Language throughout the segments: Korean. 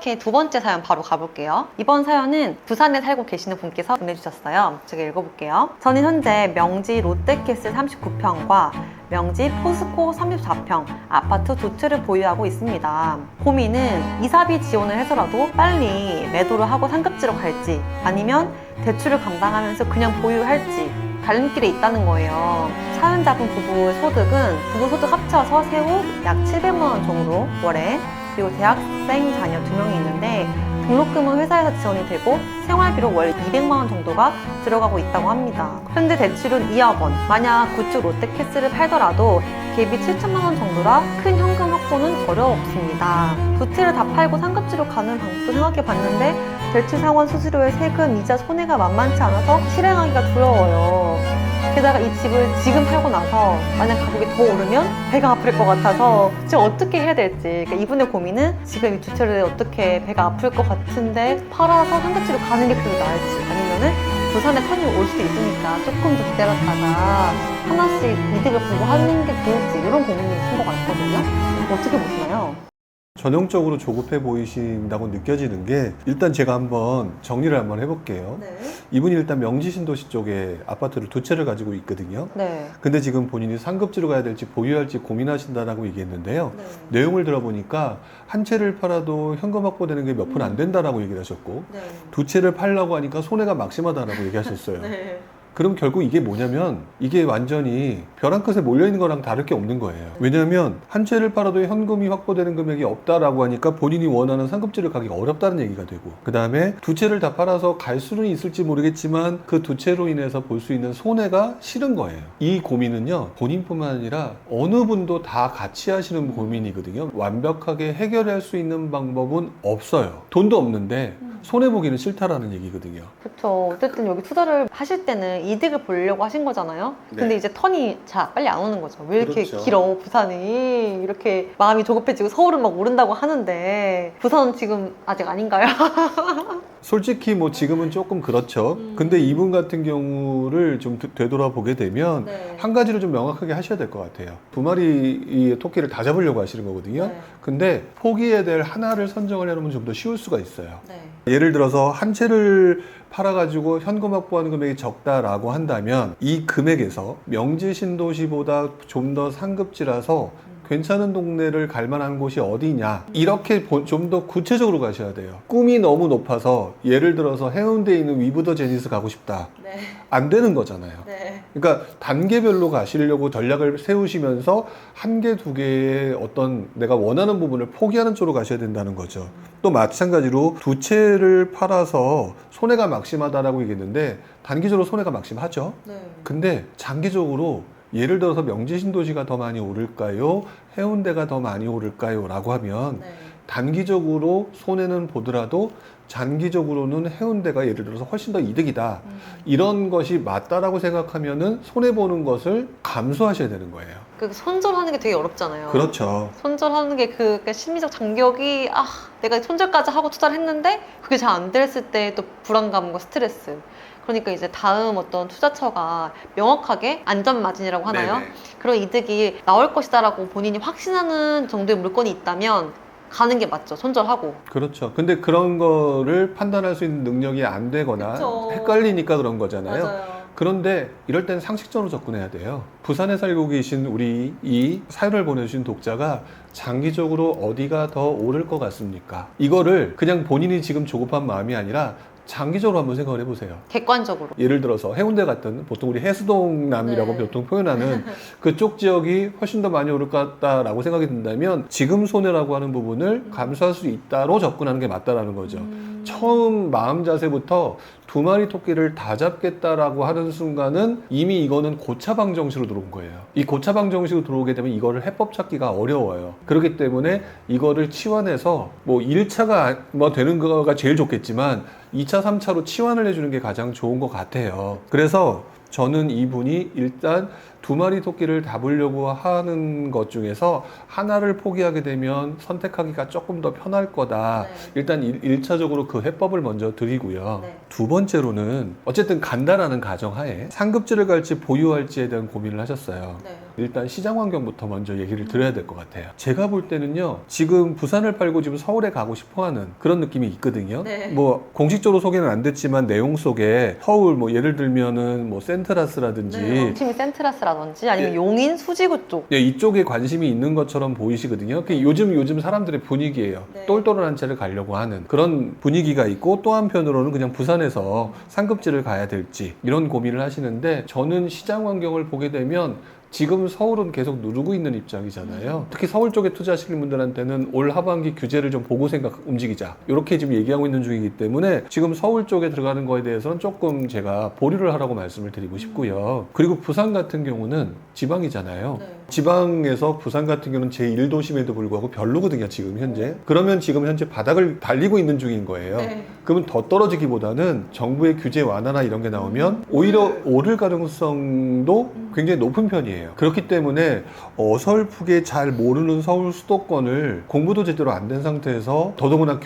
이렇게 두 번째 사연 바로 가볼게요. 이번 사연은 부산에 살고 계시는 분께서 보내주셨어요. 제가 읽어볼게요. 저는 현재 명지 롯데캐슬 39평과 명지 포스코 34평 아파트 두 채를 보유하고 있습니다. 고민은 이사비 지원을 해서라도 빨리 매도를 하고 상급지로 갈지 아니면 대출을 감당하면서 그냥 보유할지 갈림길에 있다는 거예요. 사연자분 부부의 소득은 부부 소득 합쳐서 세후 약 700만 원 정도 월에, 그리고 대학생 자녀 2명이 있는데 등록금은 회사에서 지원이 되고 생활비로 월 200만 원 정도가 들어가고 있다고 합니다. 현재 대출은 2억 원. 만약 구축 롯데캐슬을 팔더라도 갭이 7천만 원 정도라 큰 현금 확보는 어렵습니다. 두 채를 다 팔고 상급지로 가는 방법도 생각해 봤는데 대출 상환 수수료에 세금, 이자 손해가 만만치 않아서 실행하기가 두려워요. 게다가 이 집을 지금 팔고 나서 만약 가격이 더 오르면 배가 아플 것 같아서 지금 어떻게 해야 될지. 그러니까 이분의 고민은 지금 이 두 채를 어떻게 배가 아플 것 같은데 팔아서 상급지로 가는 게 그래도 나을지, 아니면은 부산에 편입 올 수도 있으니까 조금 더 기다렸다가 하나씩 이득을 보고 하는 게 좋을지, 이런 고민이신 것 같거든요. 어떻게 보시나요? 전형적으로 조급해 보이신다고 느껴지는 게, 일단 제가 한번 정리를 한번 해볼게요. 네. 이분이 일단 명지 신도시 쪽에 아파트를 두 채를 가지고 있거든요. 네. 근데 지금 본인이 상급지로 가야 될지 보유할지 고민하신다라고 얘기했는데요. 네. 내용을 들어보니까 한 채를 팔아도 현금 확보되는 게 몇 푼 안 된다라고 얘기를 하셨고, 네. 두 채를 팔려고 하니까 손해가 막심하다라고 얘기하셨어요. 네. 그럼 결국 이게 뭐냐면, 이게 완전히 벼 한 끝에 몰려있는 거랑 다를 게 없는 거예요. 왜냐하면 한 채를 팔아도 현금이 확보되는 금액이 없다라고 하니까 본인이 원하는 상급지를 가기가 어렵다는 얘기가 되고, 그 다음에 두 채를 다 팔아서 갈 수는 있을지 모르겠지만 그 두 채로 인해서 볼 수 있는 손해가 싫은 거예요. 이 고민은요, 본인뿐만 아니라 어느 분도 다 같이 하시는 고민이거든요. 완벽하게 해결할 수 있는 방법은 없어요. 돈도 없는데 손해보기는 싫다라는 얘기거든요. 그렇죠. 어쨌든 여기 투자를 하실 때는 이득을 보려고 하신 거잖아요. 근데 네. 이제 턴이 잘 빨리 안 오는 거죠. 왜 이렇게 그렇죠. 길어, 부산이. 이렇게 마음이 조급해지고 서울은 막 오른다고 하는데 부산은 지금 아직 아닌가요? 솔직히 뭐 지금은 조금 그렇죠. 근데 이분 같은 경우를 좀 되돌아보게 되면 네. 한 가지를 좀 명확하게 하셔야 될 것 같아요. 두 마리의 토끼를 다 잡으려고 하시는 거거든요. 네. 근데 포기해야 될 하나를 선정을 해놓으면 좀 더 쉬울 수가 있어요. 네. 예를 들어서 한 채를 팔아가지고 현금 확보하는 금액이 적다라고 한다면 이 금액에서 명지 신도시보다 좀 더 상급지라서 괜찮은 동네를 갈 만한 곳이 어디냐, 이렇게 좀 더 구체적으로 가셔야 돼요. 꿈이 너무 높아서 예를 들어서 해운대에 있는 위브더 제니스 가고 싶다, 네. 안 되는 거잖아요. 네. 그러니까 단계별로 가시려고 전략을 세우시면서 한 개, 두 개의 어떤 내가 원하는 부분을 포기하는 쪽으로 가셔야 된다는 거죠. 또 마찬가지로 두 채를 팔아서 손해가 막심하다라고 얘기했는데 단기적으로 손해가 막심하죠. 네. 근데 장기적으로 예를 들어서 명지 신도시가 더 많이 오를까요? 해운대가 더 많이 오를까요? 라고 하면 네. 단기적으로 손해는 보더라도 장기적으로는 해운대가 예를 들어서 훨씬 더 이득이다, 이런 것이 맞다라고 생각하면은 손해보는 것을 감수하셔야 되는 거예요. 그 손절하는 게 되게 어렵잖아요. 그렇죠. 손절하는 게 그러니까 심리적 장벽이, 내가 손절까지 하고 투자를 했는데 그게 잘 안 됐을 때 또 불안감과 스트레스. 그러니까 이제 다음 어떤 투자처가 명확하게 안전마진이라고 하나요? 네네. 그런 이득이 나올 것이다라고 본인이 확신하는 정도의 물건이 있다면 가는 게 맞죠. 손절하고. 그렇죠. 근데 그런 거를 판단할 수 있는 능력이 안 되거나 그쵸. 헷갈리니까 그런 거잖아요. 맞아요. 그런데 이럴 땐 상식적으로 접근해야 돼요. 부산에 살고 계신 우리 이 사연을 보내주신 독자가 장기적으로 어디가 더 오를 것 같습니까? 이거를 그냥 본인이 지금 조급한 마음이 아니라 장기적으로 한번 생각을 해보세요. 객관적으로. 예를 들어서 해운대 같은, 보통 우리 해수동남이라고 네. 보통 표현하는 그쪽 지역이 훨씬 더 많이 오를 것 같다라고 생각이 든다면 지금 손해라고 하는 부분을 감수할 수 있다로 접근하는 게 맞다라는 거죠. 처음 마음 자세부터 두 마리 토끼를 다 잡겠다라고 하는 순간은 이미 이거는 고차방 정시로 들어온 거예요. 이 고차방 정시로 들어오게 되면 이거를 해법 찾기가 어려워요. 그렇기 때문에 이거를 치환해서 뭐 1차가 뭐 되는 거가 제일 좋겠지만 2차, 3차로 치환을 해주는 게 가장 좋은 것 같아요. 그래서 저는 이분이 일단 두 마리 토끼를 잡으려고 하는 것 중에서 하나를 포기하게 되면 선택하기가 조금 더 편할 거다. 네. 일단 1차적으로 그 해법을 먼저 드리고요. 네. 두 번째로는 어쨌든 간다라는 가정하에 상급지를 갈지 보유할지에 대한 고민을 하셨어요. 네. 일단 시장 환경부터 먼저 얘기를 드려야 될 것 같아요. 제가 볼 때는요, 지금 부산을 팔고 지금 서울에 가고 싶어 하는 그런 느낌이 있거든요. 네. 뭐, 공식적으로 소개는 안 됐지만 내용 속에 서울, 뭐, 예를 들면은 뭐, 센트라스라든지, 팀이 센트라스라든지 아니면 예. 용인, 수지구 쪽. 예, 이쪽에 관심이 있는 것처럼 보이시거든요. 그게 요즘 사람들의 분위기예요. 네. 똘똘한 채를 가려고 하는 그런 분위기가 있고, 또 한편으로는 그냥 부산에서 상급지를 가야 될지 이런 고민을 하시는데, 저는 시장 환경을 보게 되면 지금 서울은 계속 누르고 있는 입장이잖아요. 특히 서울 쪽에 투자하시는 분들한테는 올 하반기 규제를 좀 보고 움직이자, 이렇게 지금 얘기하고 있는 중이기 때문에 지금 서울 쪽에 들어가는 거에 대해서는 조금 제가 보류를 하라고 말씀을 드리고 싶고요. 그리고 부산 같은 경우는 지방이잖아요. 네. 지방에서 부산 같은 경우는 제1도심에도 불구하고 별로거든요, 지금 현재. 그러면 지금 현재 바닥을 달리고 있는 중인 거예요. 네. 그러면 더 떨어지기보다는 정부의 규제 완화나 이런 게 나오면 오히려 오를 가능성도 굉장히 높은 편이에요. 그렇기 때문에 어설프게 잘 모르는 서울 수도권을 공부도 제대로 안 된 상태에서 더더구나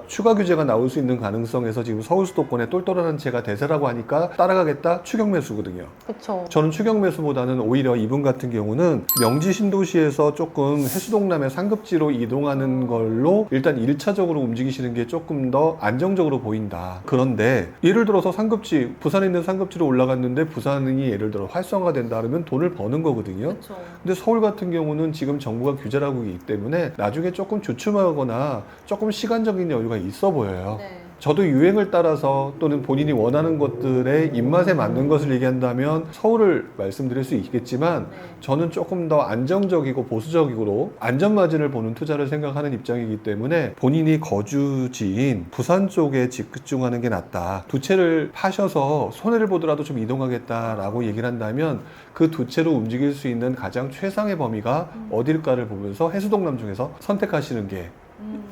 추가 규제가 나올 수 있는 가능성에서 지금 서울 수도권에 똘똘한 채가 대세라고 하니까 따라가겠다, 추격 매수거든요. 그렇죠. 저는 추격 매수보다는 오히려 이분 같은 경우는 명지 신도시에서 조금 해수동남의 상급지로 이동하는 걸로 일단 1차적으로 움직이시는 게 조금 더 안정적으로 보인다. 그런데 예를 들어서 상급지, 부산에 있는 상급지로 올라갔는데 부산이 예를 들어 활성화가 된다 그러면 돈을 버는 거거든요. 그렇죠. 근데 서울 같은 경우는 지금 정부가 규제를 하고 있기 때문에 나중에 조금 주춤하거나 조금 시간적인 여유가 있어 보여요. 네. 저도 유행을 따라서 또는 본인이 원하는 것들의 입맛에 맞는 것을 얘기한다면 서울을 말씀드릴 수 있겠지만 네. 저는 조금 더 안정적이고 보수적으로 안전마진을 보는 투자를 생각하는 입장이기 때문에 본인이 거주지인 부산 쪽에 집중하는 게 낫다. 두 채를 파셔서 손해를 보더라도 좀 이동하겠다라고 얘기를 한다면 그 두 채로 움직일 수 있는 가장 최상의 범위가 어딜까를 보면서 해수동남 중에서 선택하시는 게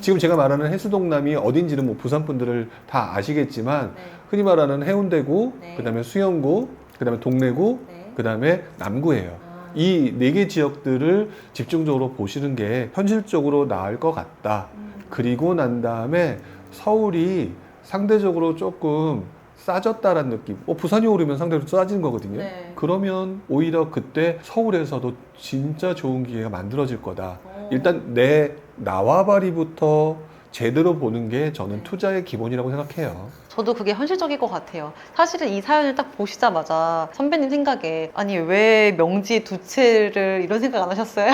지금 제가 말하는 해수동남이 어딘지는 뭐 부산 분들을 다 아시겠지만 네. 흔히 말하는 해운대구, 네. 그다음에 수영구, 그다음에 동래구, 네. 그다음에 남구예요. 아. 이 네 개 지역들을 집중적으로 보시는 게 현실적으로 나을 것 같다. 그리고 난 다음에 서울이 상대적으로 조금 싸졌다라는 느낌. 부산이 오르면 상대적으로 싸지는 거거든요. 네. 그러면 오히려 그때 서울에서도 진짜 좋은 기회가 만들어질 거다. 오. 일단 내 나와바리부터 제대로 보는 게 저는 투자의 기본이라고 생각해요. 저도 그게 현실적일 것 같아요. 사실은 이 사연을 딱 보시자마자 선배님 생각에 아니 왜 명지 두 채를 이런 생각 안 하셨어요?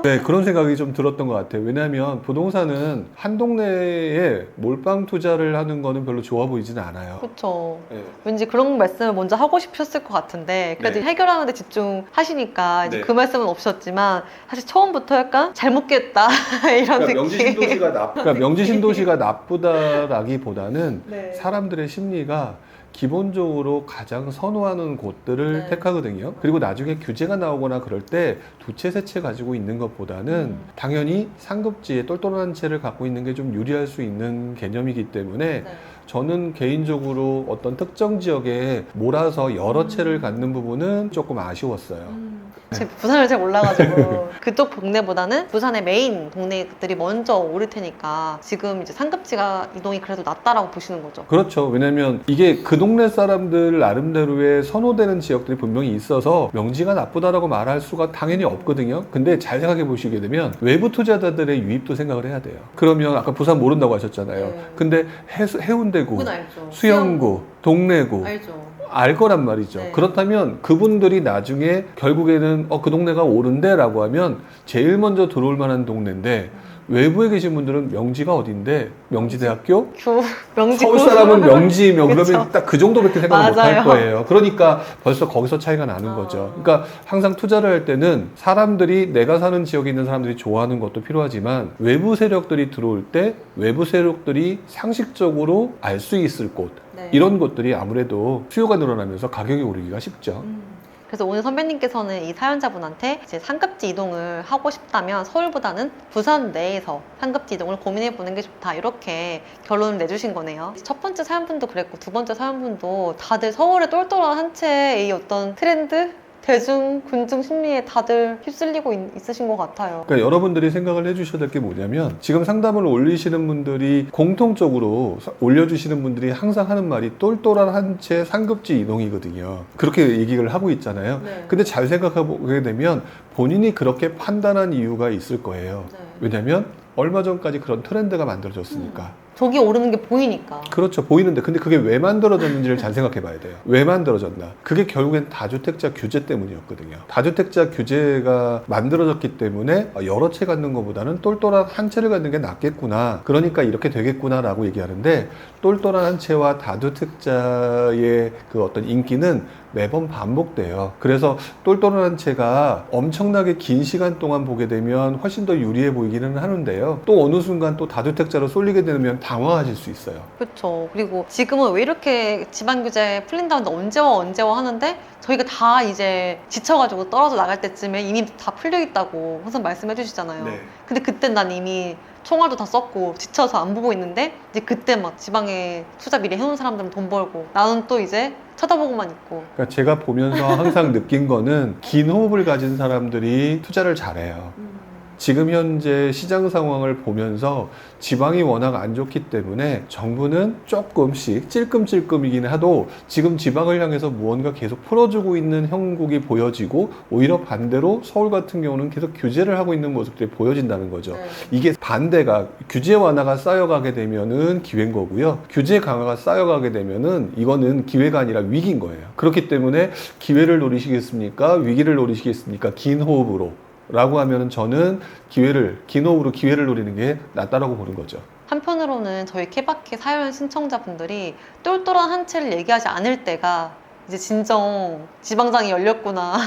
네, 그런 생각이 좀 들었던 것 같아요. 왜냐하면 부동산은 한 동네에 몰빵 투자를 하는 거는 별로 좋아 보이지는 않아요. 그렇죠. 네. 왠지 그런 말씀을 먼저 하고 싶으셨을 것 같은데 그래도 네. 해결하는 데 집중하시니까 이제 네. 그 말씀은 없으셨지만 사실 처음부터 약간 잘못 깼다 이런 느낌. 명지 신도시가 나쁘다라기보다는 네. 사람들의 심리가 기본적으로 가장 선호하는 곳들을 네. 택하거든요. 그리고 나중에 규제가 나오거나 그럴 때 두 채, 세 채 가지고 있는 것보다는 당연히 상급지에 똘똘한 채를 갖고 있는 게 좀 유리할 수 있는 개념이기 때문에 네. 저는 개인적으로 어떤 특정 지역에 몰아서 여러 채를 갖는 부분은 조금 아쉬웠어요. 제가 부산을 잘 몰라가지고 그쪽 동네보다는 부산의 메인 동네들이 먼저 오를 테니까 지금 이제 상급지가 이동이 그래도 낫다라고 보시는 거죠. 그렇죠. 왜냐면 이게 그 동네 사람들 나름대로의 선호되는 지역들이 분명히 있어서 명지가 나쁘다라고 말할 수가 당연히 없거든요. 근데 잘 생각해 보시게 되면 외부 투자자들의 유입도 생각을 해야 돼요. 그러면 아까 부산 모른다고 하셨잖아요. 네. 근데 해운대구, 그건 알죠. 수영구, 동래구 알죠. 알 거란 말이죠. 네. 그렇다면 그분들이 나중에 결국에는 그 동네가 옳은데 라고 하면 제일 먼저 들어올 만한 동네인데 외부에 계신 분들은 명지가 어딘데? 명지대학교? 명지 서울 사람은 명지면 그러면 그쵸. 딱 그 정도밖에 생각을 못 할 맞아요. 거예요. 그러니까 벌써 거기서 차이가 나는 거죠. 그러니까 항상 투자를 할 때는 사람들이 내가 사는 지역에 있는 사람들이 좋아하는 것도 필요하지만 외부 세력들이 들어올 때 외부 세력들이 상식적으로 알 수 있을 곳 네. 이런 곳들이 아무래도 수요가 늘어나면서 가격이 오르기가 쉽죠. 그래서 오늘 선배님께서는 이 사연자분한테 이제 상급지 이동을 하고 싶다면 서울보다는 부산 내에서 상급지 이동을 고민해 보는 게 좋다 이렇게 결론을 내주신 거네요. 첫 번째 사연분도 그랬고 두 번째 사연분도 다들 서울의 똘똘한 한 채의 어떤 트렌드 대중, 군중 심리에 다들 휩쓸리고 있으신 것 같아요. 그러니까 여러분들이 생각을 해주셔야 될 게 뭐냐면 지금 상담을 올리시는 분들이 공통적으로 올려주시는 분들이 항상 하는 말이 똘똘한 한 채 상급지 이동이거든요. 그렇게 얘기를 하고 있잖아요. 네. 근데 잘 생각해보게 되면 본인이 그렇게 판단한 이유가 있을 거예요. 네. 왜냐면 얼마 전까지 그런 트렌드가 만들어졌으니까. 저기 오르는 게 보이니까. 그렇죠. 보이는데 근데 그게 왜 만들어졌는지를 잘 생각해 봐야 돼요. 왜 만들어졌나? 그게 결국엔 다주택자 규제 때문이었거든요. 다주택자 규제가 만들어졌기 때문에 여러 채 갖는 것보다는 똘똘한 한 채를 갖는 게 낫겠구나. 그러니까 이렇게 되겠구나라고 얘기하는데 똘똘한 한 채와 다주택자의 그 어떤 인기는 매번 반복돼요. 그래서 똘똘한 한 채가 엄청나게 긴 시간 동안 보게 되면 훨씬 더 유리해 보이기는 하는데요. 또 어느 순간 또 다주택자로 쏠리게 되면 당황하실 수 있어요. 그렇죠. 그리고 지금은 왜 이렇게 지방 규제 풀린다는데 언제와 하는데 저희가 다 이제 지쳐가지고 떨어져 나갈 때쯤에 이미 다 풀려 있다고 항상 말씀해 주시잖아요. 네. 근데 그땐 난 이미 총알도 다 썼고 지쳐서 안 보고 있는데 이제 그때 막 지방에 투자 미리 해놓은 사람들은 돈 벌고 나는 또 이제 쳐다보고만 있고. 그러니까 제가 보면서 항상 느낀 거는 긴 호흡을 가진 사람들이 투자를 잘해요. 지금 현재 시장 상황을 보면서 지방이 워낙 안 좋기 때문에 정부는 조금씩 찔끔찔끔이긴 해도 지금 지방을 향해서 무언가 계속 풀어주고 있는 형국이 보여지고 오히려 반대로 서울 같은 경우는 계속 규제를 하고 있는 모습들이 보여진다는 거죠. 네. 이게 반대가 규제 완화가 쌓여가게 되면은 기회인 거고요. 규제 강화가 쌓여가게 되면은 이거는 기회가 아니라 위기인 거예요. 그렇기 때문에 기회를 노리시겠습니까? 위기를 노리시겠습니까? 긴 호흡으로. 라고 하면은 저는 긴 호흡으로 기회를 노리는 게 낫다라고 보는 거죠. 한편으로는 저희 케바케 사연 신청자분들이 똘똘한 한 채를 얘기하지 않을 때가 이제 진정 지방장이 열렸구나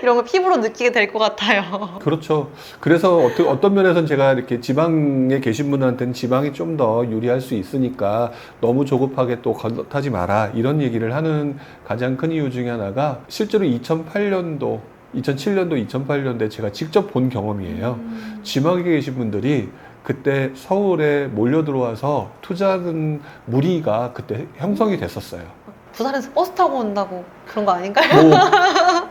이런 걸 피부로 느끼게 될 것 같아요. 그렇죠. 그래서 어떤 면에서는 제가 이렇게 지방에 계신 분들한테는 지방이 좀 더 유리할 수 있으니까 너무 조급하게 또 건너타지 마라 이런 얘기를 하는 가장 큰 이유 중에 하나가 실제로 2007년도, 2008년도에 제가 직접 본 경험이에요. 지방에 계신 분들이 그때 서울에 몰려 들어와서 투자하는 무리가 그때 형성이 됐었어요. 부산에서 버스 타고 온다고 그런 거 아닌가요? 뭐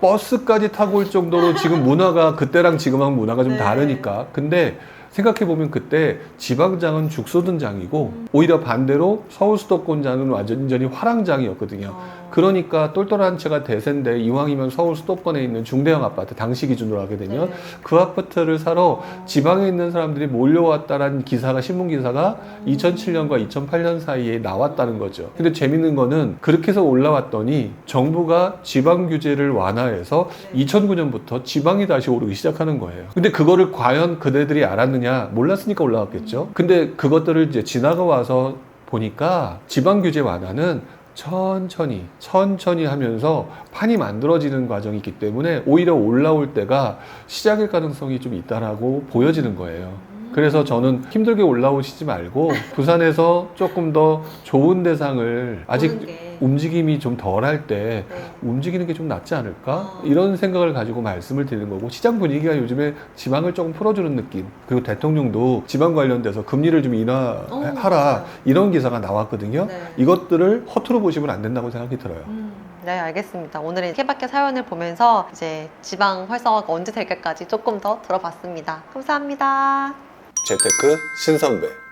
버스까지 타고 올 정도로 지금 문화가 그때랑 지금하고 문화가 좀 네. 다르니까. 근데 생각해보면 그때 지방장은 죽 쏘던 장이고 오히려 반대로 서울 수도권장은 완전히 화랑장이었거든요. 그러니까 똘똘한 채가 대세인데 이왕이면 서울 수도권에 있는 중대형 아파트 당시 기준으로 하게 되면 네. 그 아파트를 사러 지방에 있는 사람들이 몰려왔다라는 기사가 신문 기사가 2007년과 2008년 사이에 나왔다는 거죠. 근데 재밌는 거는 그렇게 해서 올라왔더니 정부가 지방 규제를 완화해서 2009년부터 지방이 다시 오르기 시작하는 거예요. 근데 그거를 과연 그대들이 알았느냐? 몰랐으니까 올라왔겠죠. 근데 그것들을 이제 지나가 와서 보니까 지방 규제 완화는 천천히 하면서 판이 만들어지는 과정이 있기 때문에 오히려 올라올 때가 시작일 가능성이 좀 있다라고 보여지는 거예요. 그래서 저는 힘들게 올라오시지 말고 부산에서 조금 더 좋은 대상을 아직 움직임이 좀 덜할 때 움직이는 게 좀 낫지 않을까? 이런 생각을 가지고 말씀을 드리는 거고 시장 분위기가 요즘에 지방을 조금 풀어주는 느낌 그리고 대통령도 지방 관련돼서 금리를 좀 인하하라 이런 기사가 나왔거든요. 네. 이것들을 허투루 보시면 안 된다고 생각이 들어요. 네, 알겠습니다. 오늘은 케바케 사연을 보면서 이제 지방 활성화가 언제 될까까지 조금 더 들어봤습니다. 감사합니다. 재테크 신선배